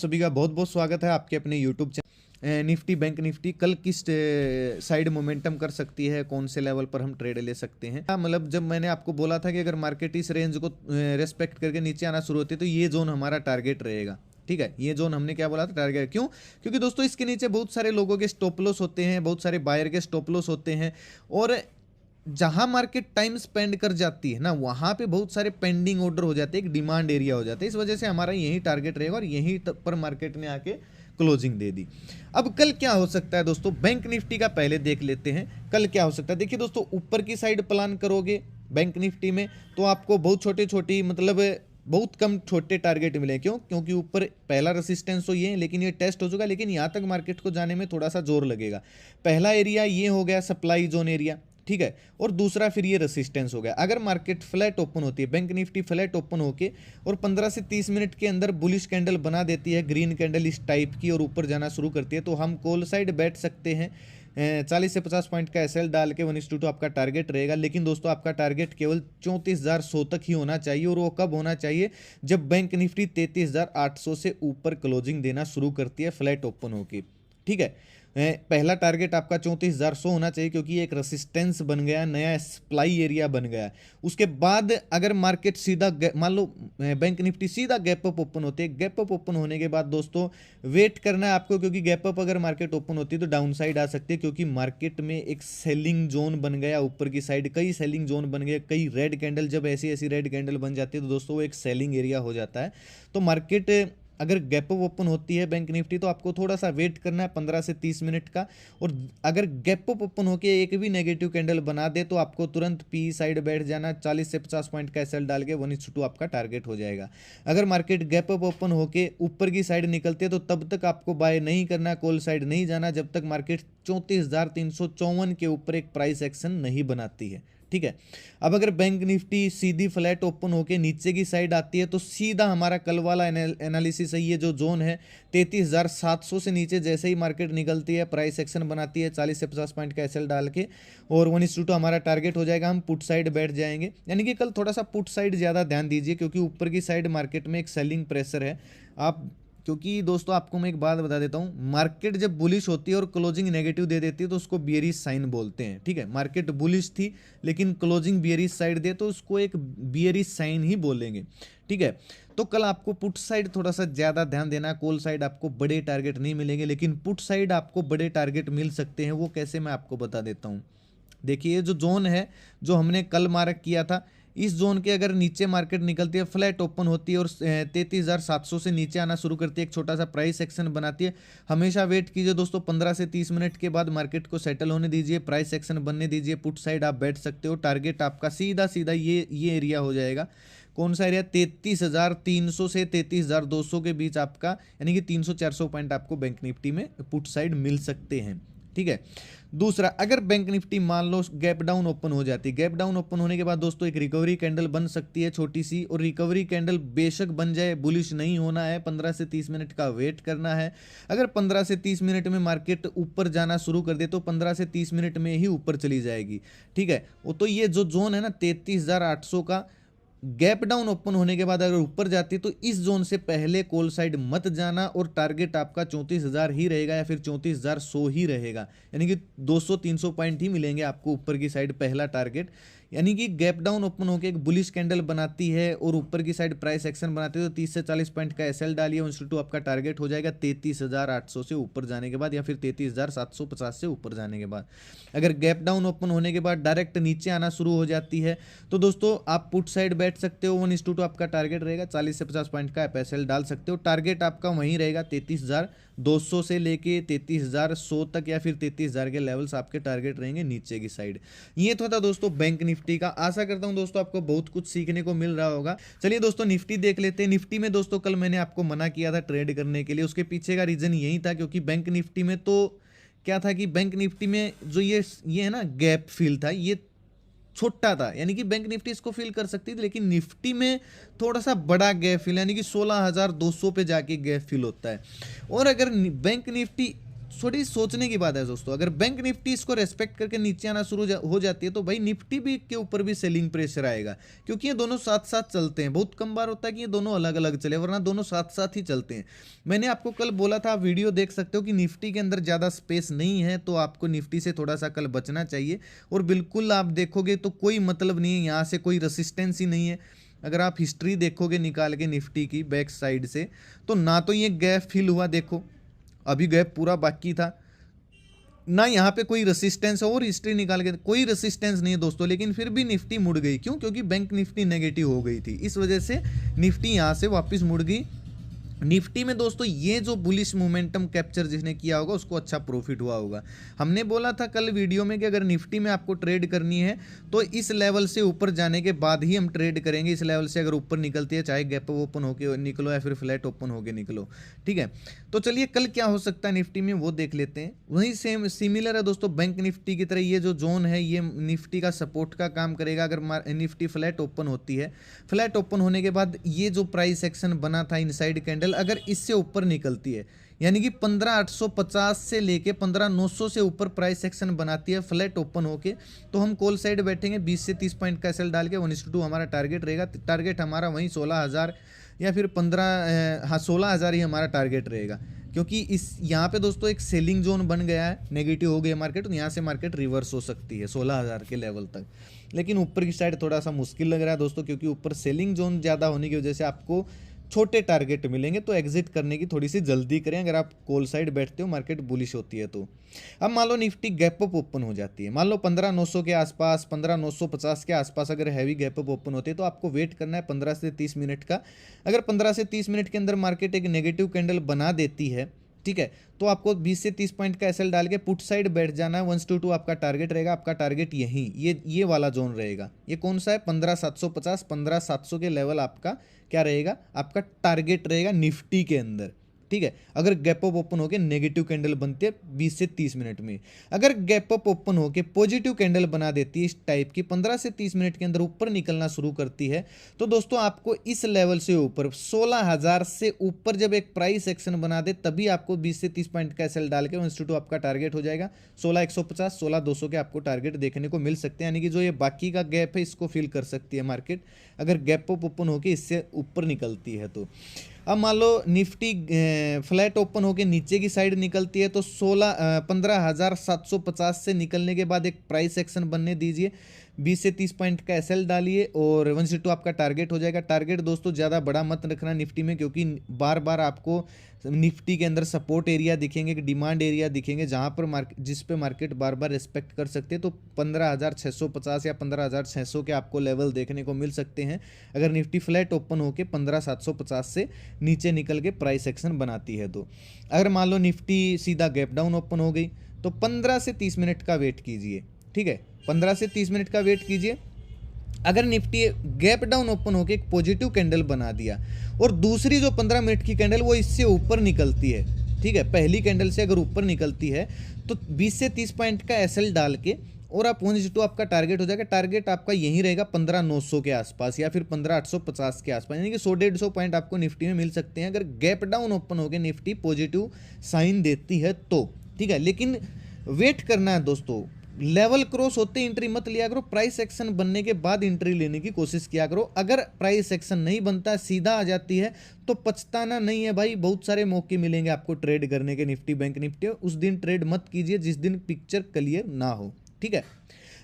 सभी का बहुत बहुत स्वागत है आपके अपने YouTube channel. Nifty bank Nifty कल किस साइड मोमेंटम कर सकती है, कौन से लेवल पर हम ट्रेड ले सकते हैं। मतलब जब मैंने आपको बोला था कि अगर मार्केट इस रेंज को रेस्पेक्ट करके नीचे आना शुरू होती है तो ये जोन हमारा टारगेट रहेगा। ठीक है, ये जोन हमने क्या बोला था, टारगेट। क्यों? क्योंकि दोस्तों इसके नीचे बहुत सारे लोगों के स्टॉप लॉस होते हैं, बहुत सारे बायर के स्टॉप लॉस होते हैं, और जहां मार्केट टाइम स्पेंड कर जाती है ना, वहां पे बहुत सारे पेंडिंग ऑर्डर हो जाते हैं, एक डिमांड एरिया हो जाता है। इस वजह से हमारा यही टारगेट रहेगा और यहीं पर मार्केट ने आके क्लोजिंग दे दी। अब कल क्या हो सकता है दोस्तों, बैंक निफ्टी का पहले देख लेते हैं कल क्या हो सकता है। देखिए दोस्तों, ऊपर की साइड प्लान करोगे बैंक निफ्टी में तो आपको बहुत छोटे छोटी मतलब बहुत कम छोटे टारगेट मिले। क्यों? क्योंकि ऊपर पहला रेसिस्टेंस तो ये है, लेकिन ये टेस्ट हो चुका, लेकिन यहाँ तक मार्केट को जाने में थोड़ा सा जोर लगेगा। पहला एरिया ये हो गया सप्लाई जोन एरिया, ठीक है, और दूसरा फिर ये रेसिस्टेंस हो गया। अगर मार्केट फ्लैट ओपन होती है, बैंक निफ्टी फ्लैट ओपन होके और 15 से 30 मिनट के अंदर बुलिश कैंडल बना देती है, ग्रीन कैंडल इस टाइप की, और ऊपर जाना शुरू करती है, तो हम कॉल साइड बैठ सकते हैं। 40 से 50 पॉइंट का एसएल डाल के 1:2 आपका टारगेट रहेगा। लेकिन दोस्तों आपका टारगेट केवल 34,100 तक ही होना चाहिए, और वो कब होना चाहिए? जब बैंक निफ्टी 33,800 से ऊपर क्लोजिंग देना शुरू करती है फ्लैट ओपन होके। ठीक है, पहला टारगेट आपका 34,100 होना चाहिए, क्योंकि एक रेसिस्टेंस बन गया, नया सप्लाई एरिया बन गया। उसके बाद अगर मार्केट सीधा मान लो बैंक निफ्टी सीधा गैप अप ओपन होती है, गैप अप ओपन होने के बाद दोस्तों वेट करना है आपको, क्योंकि गैप अप अगर मार्केट ओपन होती है तो डाउन साइड आ सकती है, क्योंकि मार्केट में एक सेलिंग जोन बन गया ऊपर की साइड, कई सेलिंग जोन बन गए, कई रेड कैंडल, जब ऐसी ऐसी रेड कैंडल बन जाती है तो दोस्तों वो एक सेलिंग एरिया हो जाता है। तो मार्केट अगर गैप अप ओपन होती है बैंक निफ्टी तो आपको थोड़ा सा वेट करना है 15 से 30 मिनट का, और अगर गैप अप ओपन होके एक भी नेगेटिव कैंडल बना दे तो आपको तुरंत पी साइड बैठ जाना, 40 से 50 पॉइंट का एसएल डाल के 1:2 आपका टारगेट हो जाएगा। अगर मार्केट गैप अप ओपन होके ऊपर की साइड निकलती है तो तब तक आपको बाय नहीं करना, कॉल साइड नहीं जाना, जब तक मार्केट 34,354 के ऊपर एक प्राइस एक्शन नहीं बनाती है। ठीक है, अब अगर बैंक निफ्टी सीधी फ्लैट ओपन होके नीचे की साइड आती है तो सीधा हमारा कल वाला एनालिसिस है, ये जो जोन है 33,700 से नीचे जैसे ही मार्केट निकलती है, प्राइस एक्शन बनाती है 40 से 50 पॉइंट का एसएल डाल के, और 1:2 हमारा टारगेट हो जाएगा, हम पुट साइड बैठ जाएंगे। यानी कि कल थोड़ा सा पुट साइड ज़्यादा ध्यान दीजिए, क्योंकि ऊपर की साइड मार्केट में एक सेलिंग प्रेशर है। आप क्योंकि दोस्तों आपको मैं एक बात बता देता हूं, मार्केट जब बुलिश होती है और क्लोजिंग नेगेटिव दे देती है तो उसको बियरिश साइन बोलते हैं। ठीक है, मार्केट बुलिश थी लेकिन क्लोजिंग बियरिश साइड दे तो उसको एक बियरिश साइन ही बोलेंगे। ठीक है, तो कल आपको पुट साइड थोड़ा सा ज्यादा ध्यान देना, कॉल साइड आपको बड़े टारगेट नहीं मिलेंगे, लेकिन पुट साइड आपको बड़े टारगेट मिल सकते हैं। वो कैसे, मैं आपको बता देता हूँ। देखिए, ये जो जोन है जो हमने कल मार्क किया था, इस जोन के अगर नीचे मार्केट निकलती है, फ्लैट ओपन होती है और 33,700 से नीचे आना शुरू करती है, एक छोटा सा प्राइस एक्शन बनाती है, हमेशा वेट कीजिए दोस्तों, 15 से 30 मिनट के बाद मार्केट को सेटल होने दीजिए, प्राइस एक्शन बनने दीजिए, पुट साइड आप बैठ सकते हो। टारगेट आपका सीधा सीधा ये एरिया हो जाएगा। कौन सा एरिया? 33,300 से 33,200 के बीच आपका, यानी कि 300-400 पॉइंट आपको बैंक निफ्टी में पुट साइड मिल सकते हैं। ठीक है, दूसरा, अगर बैंक निफ्टी मान लो गैप डाउन ओपन हो जाती है, गैप डाउन ओपन होने के बाद दोस्तों एक रिकवरी कैंडल बन सकती है छोटी सी, और रिकवरी कैंडल बेशक बन जाए, बुलिश नहीं होना है, 15 से 30 मिनट का वेट करना है। अगर 15 से 30 मिनट में मार्केट ऊपर जाना शुरू कर दे तो 15 से 30 मिनट में ही ऊपर चली जाएगी। ठीक है, वो तो ये जो जोन है ना 33,800 का, गैप डाउन ओपन होने के बाद अगर ऊपर जाती है तो इस जोन से पहले कॉल साइड मत जाना, और टारगेट आपका 34,000 ही रहेगा या फिर 34,100 ही रहेगा, यानी कि 200-300 पॉइंट ही मिलेंगे आपको ऊपर की साइड पहला टारगेट। यानी कि गैप डाउन ओपन होकर एक बुलिश कैंडल बनाती है और ऊपर की साइड प्राइस एक्शन बनाती है तो 30 से 40 पॉइंट का एसएल डालिए, 1:2 आपका टारगेट हो जाएगा 33,800 से ऊपर जाने के बाद, या फिर 33,750 से ऊपर जाने के बाद। अगर गैप डाउन ओपन होने के बाद डायरेक्ट नीचे आना शुरू हो जाती है तो दोस्तों आप पुट साइड बैठ सकते हो, 1:2 आपका टारगेट रहेगा, 40 से 50 पॉइंट का एसएल डाल सकते हो। टारगेट आपका वहीं रहेगा 33,200 से लेके 33,100 तक, या फिर 33,000 के लेवल्स आपके टारगेट रहेंगे नीचे की साइड। ये तो था दोस्तों बैंक निफ्टी का। आशा करता हूं दोस्तों आपको बहुत कुछ सीखने को मिल रहा होगा। चलिए दोस्तों निफ्टी देख लेते हैं। निफ्टी में दोस्तों कल मैंने आपको मना किया था ट्रेड करने के लिए, उसके पीछे का रीजन यही था, क्योंकि बैंक निफ्टी में तो क्या था कि बैंक निफ्टी में जो ये है ना गैप फिल था, ये छोटा था, यानी कि बैंक निफ्टी इसको फिल कर सकती थी, लेकिन निफ्टी में थोड़ा सा बड़ा गैप फिल, यानी कि 16,200 पे जाके गैप फिल होता है। और अगर बैंक निफ्टी थोड़ी सोचने की बात है दोस्तों। अगर बैंक निफ्टी इसको रेस्पेक्ट करके नीचे आना शुरू हो जाती है तो भाई निफ्टी भी के ऊपर भी सेलिंग प्रेशर आएगा, क्योंकि ये दोनों साथ साथ चलते हैं। बहुत कम बार होता है कि ये दोनों अलग अलग चले, वरना दोनों साथ साथ ही चलते हैं। मैंने आपको कल बोला था, आप वीडियो देख सकते हो कि निफ्टी के अंदर ज़्यादा स्पेस नहीं है, तो आपको निफ्टी से थोड़ा सा कल बचना चाहिए। और बिल्कुल आप देखोगे तो कोई मतलब नहीं है, यहाँ से कोई रेसिस्टेंस ही नहीं है। अगर आप हिस्ट्री देखोगे निकाल के निफ्टी की बैक साइड से, तो ना तो ये गैप फिल हुआ, देखो अभी गैप पूरा बाकी था, ना यहाँ पे कोई रेसिस्टेंस है, और हिस्ट्री निकाल के कोई रेसिस्टेंस नहीं है दोस्तों। लेकिन फिर भी निफ्टी मुड़ गई, क्यों? क्योंकि बैंक निफ्टी नेगेटिव हो गई थी, इस वजह से निफ्टी यहाँ से वापस मुड़ गई। निफ्टी में दोस्तों ये जो बुलिश मोमेंटम कैप्चर जिसने किया होगा उसको अच्छा प्रॉफिट हुआ होगा। हमने बोला था कल वीडियो में कि अगर निफ्टी में आपको ट्रेड करनी है तो इस लेवल से ऊपर जाने के बाद ही हम ट्रेड करेंगे। इस लेवल से अगर ऊपर निकलती है, चाहे गैप ओपन होके निकलो या फिर फ्लैट ओपन होके निकलो, ठीक है। तो चलिए कल क्या हो सकता है निफ्टी में वो देख लेते हैं। वही सेम सिमिलर है दोस्तों बैंक निफ्टी की तरह, ये जो जोन है ये निफ्टी का सपोर्ट का काम करेगा। अगर निफ्टी फ्लैट ओपन होती है, फ्लैट ओपन होने के बाद ये जो प्राइस एक्शन बना था इनसाइड कैंडल, अगर इससे ऊपर निकलती है, यानी कि 15,850 से लेके 15,900 से ऊपर प्राइस एक्शन बनाती है फ्लैट ओपन होके, तो हम कॉल साइड बैठेंगे 20 से 30 पॉइंट का एसएल डाल के 1:2 हमारा टारगेट रहेगा। टारगेट हमारा वहीं 16,000 या फिर 16,000 ही हमारा टारगेट रहेगा, क्योंकि इस यहाँ पे दोस्तों एक सेलिंग जोन बन गया है, नेगेटिव हो गया मार्केट, तो यहाँ से मार्केट रिवर्स हो सकती है 16,000 के लेवल तक। लेकिन ऊपर की साइड थोड़ा सा मुश्किल लग रहा है दोस्तों, क्योंकि ऊपर सेलिंग जोन ज़्यादा होने की वजह से आपको छोटे टारगेट मिलेंगे, तो एग्जिट करने की थोड़ी सी जल्दी करें अगर आप कॉल साइड बैठते हो, मार्केट बुलिश होती है तो। अब मान लो निफ्टी गैप अप ओपन हो जाती है, मान लो 15,900 के आसपास, 15,950 के आसपास अगर हैवी गैप अप ओपन होती है, तो आपको वेट करना है 15 से 30 मिनट का। अगर 15 से 30 मिनट के अंदर मार्केट एक नेगेटिव कैंडल बना देती है, ठीक है, तो आपको 20 से 30 पॉइंट का एसएल डाल के पुट साइड बैठ जाना है। 1:2 आपका टारगेट रहेगा। आपका टारगेट यही ये वाला जोन रहेगा। ये कौन सा है? 15,750, 15,700 के लेवल आपका क्या रहेगा? आपका टारगेट रहेगा निफ्टी के अंदर, ठीक है। अगर गैप अप ओपन होकर नेगेटिव कैंडल बनती है 20 से 30 मिनट में, अगर गैप अप ओपन होकर पॉजिटिव कैंडल बना देती है इस टाइप की, 15 से 30 मिनट के अंदर ऊपर निकलना शुरू करती है, तो दोस्तों आपको इस लेवल से ऊपर 16,000 से ऊपर जब एक प्राइस एक्शन बना दे, तभी आपको 20 से 30 पॉइंट का एसएल डाल के 1:2 आपका टारगेट हो जाएगा। 16,150, 16,200 के आपको टारगेट देखने को मिल सकते हैं, यानी कि जो ये बाकी का गैप है इसको फिल कर सकती है मार्केट, अगर गैप अप ओपन होकर इससे ऊपर निकलती है तो। अब मान लो निफ्टी फ्लैट ओपन होके नीचे की साइड निकलती है, तो 15,750 से निकलने के बाद एक प्राइस एक्शन बनने दीजिए, 20 से 30 पॉइंट का एसएल डालिए और 1:2 आपका टारगेट हो जाएगा। टारगट दोस्तों ज़्यादा बड़ा मत रखना निफ्टी में, क्योंकि बार बार आपको निफ्टी के अंदर सपोर्ट एरिया दिखेंगे, डिमांड एरिया दिखेंगे, जहां पर जिस पे मार्केट बार बार रिस्पेक्ट कर सकते हैं। तो 15,650 या 15,600 के आपको लेवल देखने को मिल सकते हैं अगर निफ्टी फ्लैट ओपन होकर 15,750 से नीचे निकल के प्राइस एक्शन बनाती है तो। अगर मान लो निफ्टी सीधा गैप डाउन ओपन हो गई, तो 15 से 30 मिनट का वेट कीजिए, ठीक है, 15 से 30 मिनट का वेट कीजिए। अगर निफ्टी गैप डाउन ओपन होकर एक पॉजिटिव कैंडल बना दिया और दूसरी जो 15 मिनट की कैंडल वो इससे ऊपर निकलती है, ठीक है, पहली कैंडल से अगर ऊपर निकलती है, तो 20 से 30 पॉइंट का एसएल डाल के और आप 1:2 आपका टारगेट हो जाएगा। टारगेट आपका यही रहेगा 15,900 के आसपास या फिर 15,850 के आसपास, यानी कि 100-150 पॉइंट आपको निफ्टी में मिल सकते हैं अगर गैप डाउन ओपन होकर निफ्टी पॉजिटिव साइन देती है तो, ठीक है। लेकिन वेट करना है दोस्तों, लेवल क्रॉस होते एंट्री मत लिया करो, प्राइस एक्शन बनने के बाद एंट्री लेने की कोशिश किया करो। अगर प्राइस एक्शन नहीं बनता, सीधा आ जाती है, तो पछताना नहीं है भाई, बहुत सारे मौके मिलेंगे आपको ट्रेड करने के निफ्टी बैंक निफ्टी। उस दिन ट्रेड मत कीजिए जिस दिन पिक्चर क्लियर ना हो, ठीक है।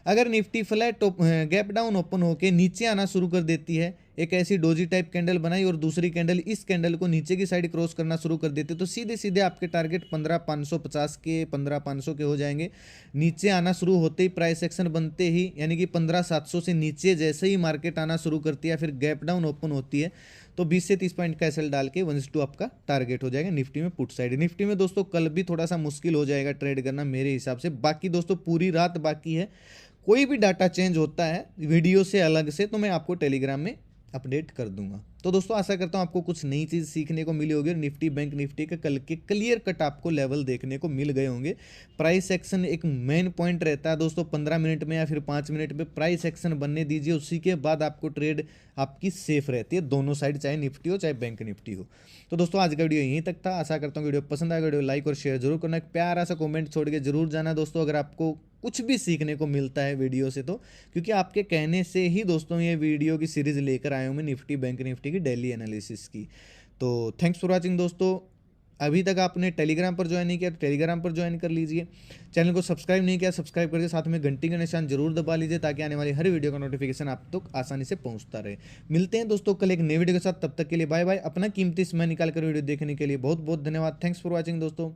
अगर Nifty flat gap down open होकर नीचे आना शुरू कर देती है, एक ऐसी डोजी टाइप कैंडल बनाई और दूसरी कैंडल इस कैंडल को नीचे की साइड क्रॉस करना शुरू कर देते, तो सीधे सीधे आपके टारगेट 15,550 के 15,500 के हो जाएंगे। नीचे आना शुरू होते ही प्राइस एक्शन बनते ही, यानी कि 15,700 से नीचे जैसे ही मार्केट आना शुरू करती है, फिर गैप डाउन ओपन होती है, तो 20 से 30 पॉइंट का एसएल डाल के 1:2 आपका टारगेट हो जाएगा निफ्टी में पुट साइड। निफ्टी में दोस्तों कल भी थोड़ा सा मुश्किल हो जाएगा ट्रेड करना मेरे हिसाब से। बाकी दोस्तों पूरी रात बाकी है, कोई भी डाटा चेंज होता है वीडियो से अलग से तो मैं आपको टेलीग्राम में अपडेट कर दूंगा। तो दोस्तों आशा करता हूँ आपको कुछ नई चीज़ सीखने को मिली होगी और निफ्टी बैंक निफ्टी के कल के क्लियर कट आपको लेवल देखने को मिल गए होंगे। प्राइस एक्शन एक मेन पॉइंट रहता है दोस्तों, 15 मिनट में या फिर 5 मिनट में प्राइस एक्शन बनने दीजिए, उसी के बाद आपको ट्रेड आपकी सेफ रहती है, दोनों साइड, चाहे निफ्टी हो चाहे बैंक निफ्टी हो। तो दोस्तों आज का वीडियो यहीं तक था। आशा करता हूँ वीडियो पसंद आएगा, वीडियो लाइक और शेयर जरूर करना, एक प्यारा सा कमेंट छोड़ के जरूर जाना दोस्तों अगर आपको कुछ भी सीखने को मिलता है वीडियो से, तो क्योंकि आपके कहने से ही दोस्तों ये वीडियो की सीरीज लेकर आया हूँ मैं निफ्टी बैंक निफ्टी की डेली एनालिसिस की। तो थैंक्स फॉर वॉचिंग दोस्तों। अभी तक आपने टेलीग्राम पर ज्वाइन नहीं किया तो टेलीग्राम पर ज्वाइन कर लीजिए। चैनल को सब्सक्राइब नहीं किया, सब्सक्राइब करके साथ में घंटी का निशान जरूर दबा लीजिए ताकि आने वाली हर वीडियो का नोटिफिकेशन आप तक आसानी से पहुंचता रहे। मिलते हैं दोस्तों कल एक नई वीडियो के साथ, तब तक के लिए बाय बाय। अपना कीमती समय निकाल कर वीडियो देखने के लिए बहुत बहुत धन्यवाद। थैंक्स फॉर वॉचिंग दोस्तों।